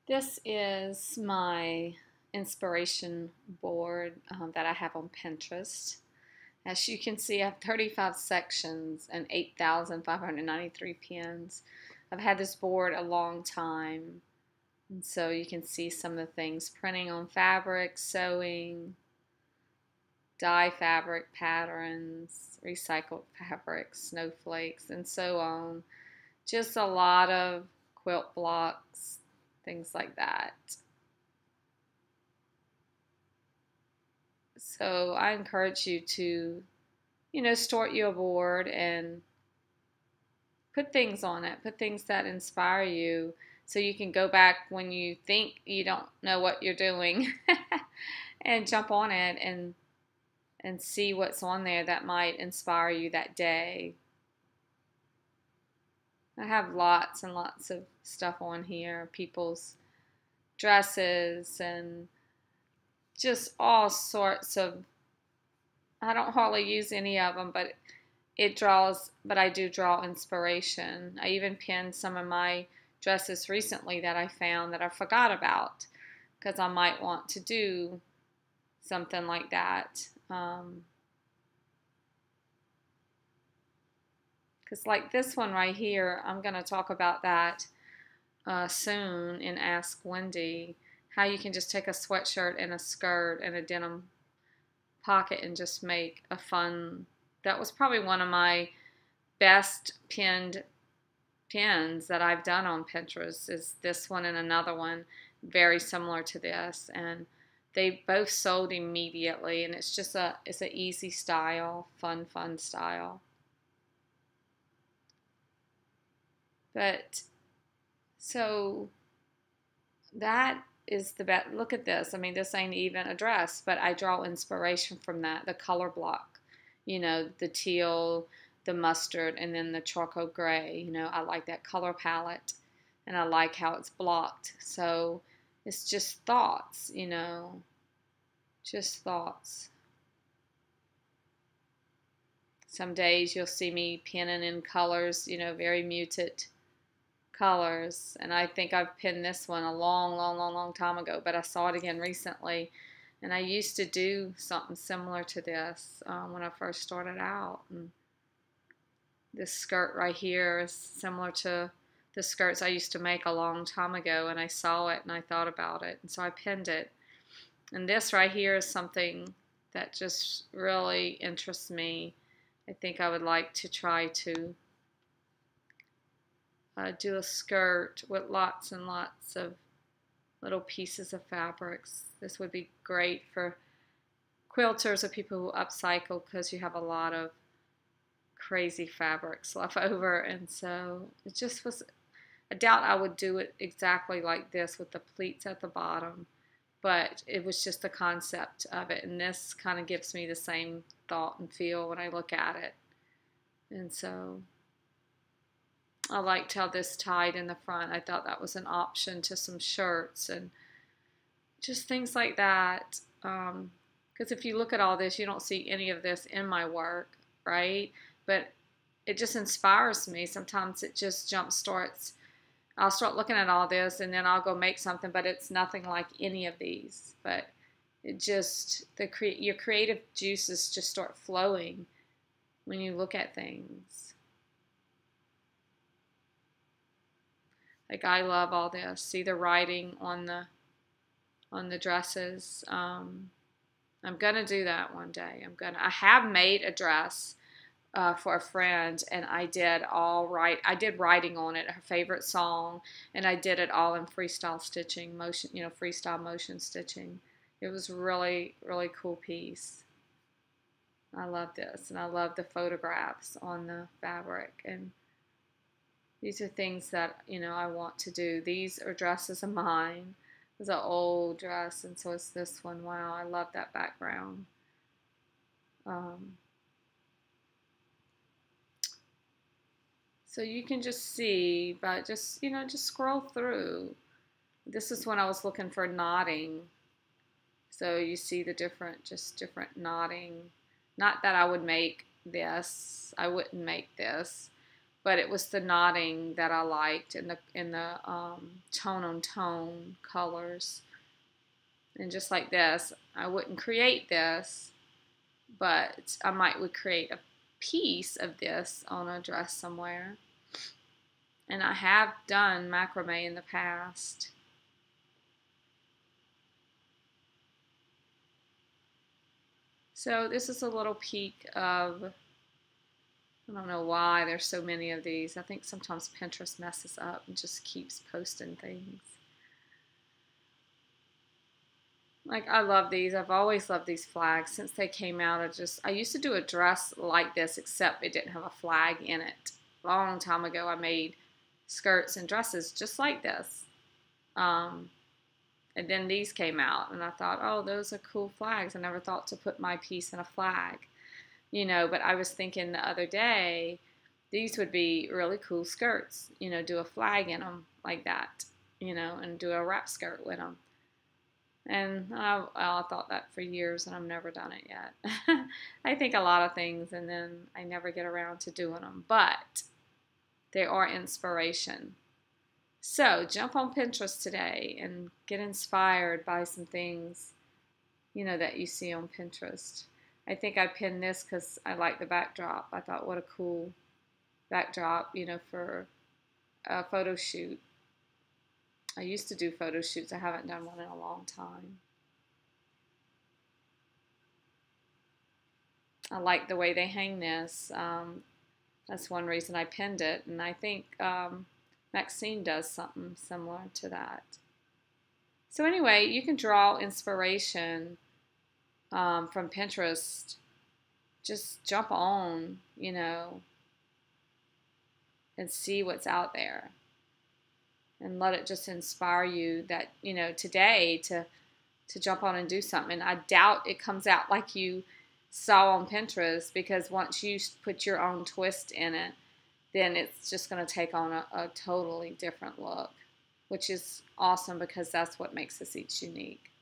This is my inspiration board that I have on Pinterest. As you can see, I have 35 sections and 8,593 pins. I've had this board a long time, and so you can see some of the things: printing on fabric, sewing, dye fabric patterns, recycled fabrics, snowflakes, and so on. Just a lot of quilt blocks, things like that. So I encourage you to, start your board and put things on it, put things that inspire you so you can go back when you think you don't know what you're doing and jump on it and see what's on there that might inspire you that day. I have lots and lots of stuff on here, people's dresses and just all sorts of. I don't hardly use any of them, but I do draw inspiration. I even pinned some of my dresses recently that I found that I forgot about because I might want to do something like that. Because like this one right here, I'm going to talk about that soon and ask Wendy how you can just take a sweatshirt and a skirt and a denim pocket and just make a fun. That was probably one of my best pinned pins that I've done on Pinterest, is this one and another one very similar to this, and they both sold immediately, and it's an easy style, fun style. But so that is the best. Look at this. I mean, this ain't even a dress, but I draw inspiration from that. The color block, the teal, the mustard, and then the charcoal gray. I like that color palette, and I like how it's blocked. So it's just thoughts, just thoughts. Some days you'll see me pinning in colors, very muted colors, and I think I've pinned this one a long time ago, but I saw it again recently, and I used to do something similar to this when I first started out. And this skirt right here is similar to the skirts I used to make a long time ago, and I saw it and I thought about it, and so I pinned it. And this right here is something that just really interests me. I think I would like to try to do a skirt with lots and lots of little pieces of fabrics. This would be great for quilters or people who upcycle, because you have a lot of crazy fabrics left over. And so it just was, I doubt I would do it exactly like this with the pleats at the bottom, but it was just the concept of it, and this kind of gives me the same thought and feel when I look at it. And so I liked how this tied in the front. I thought that was an option to some shirts and just things like that. Because if you look at all this, you don't see any of this in my work, right? But it just inspires me. Sometimes it just jump starts. I'll start looking at all this and then I'll go make something, but it's nothing like any of these. But it just, your creative juices just start flowing when you look at things. Like, I love all this. See the writing on the dresses. I'm gonna do that one day. I have made a dress for a friend, and I did writing on it, her favorite song, and I did it all in freestyle stitching, freestyle motion stitching. It was really cool piece. I love this, and I love the photographs on the fabric, and these are things that, I want to do. These are dresses of mine. It's an old dress, and so it's this one. Wow, I love that background. So you can just see by just scroll through. This is when I was looking for knotting. So you see the different knotting. Not that I would make this. I wouldn't make this. but it was the knotting that I liked in the tone on tone colors. And just like this, I wouldn't create this, but I would create a piece of this on a dress somewhere. And I have done macrame in the past. So this is a little peek of, I don't know why there's so many of these. I think sometimes Pinterest messes up and just keeps posting things. Like, I love these. I've always loved these flags since they came out. I used to do a dress like this, except it didn't have a flag in it. A long time ago, I made skirts and dresses just like this. And then these came out, and I thought, oh, those are cool flags. I never thought to put my piece in a flag, you know, but I was thinking the other day, these would be really cool skirts, you know, do a flag in them like that, you know, and do a wrap skirt with them. And I thought that for years, and I've never done it yet. I think a lot of things, and then I never get around to doing them. But they are inspiration. So jump on Pinterest today and get inspired by some things, you know, that you see on Pinterest. I think I pinned this because I like the backdrop. I thought, what a cool backdrop, you know, for a photo shoot. I used to do photo shoots. I haven't done one in a long time. I like the way they hang this. That's one reason I pinned it. And I think Maxine does something similar to that. So anyway, you can draw inspiration from Pinterest. Just jump on, you know, and see what's out there. And let it just inspire you that, you know, today to jump on and do something. And I doubt it comes out like you saw on Pinterest, because once you put your own twist in it, then it's just going to take on a totally different look, which is awesome because that's what makes this each unique.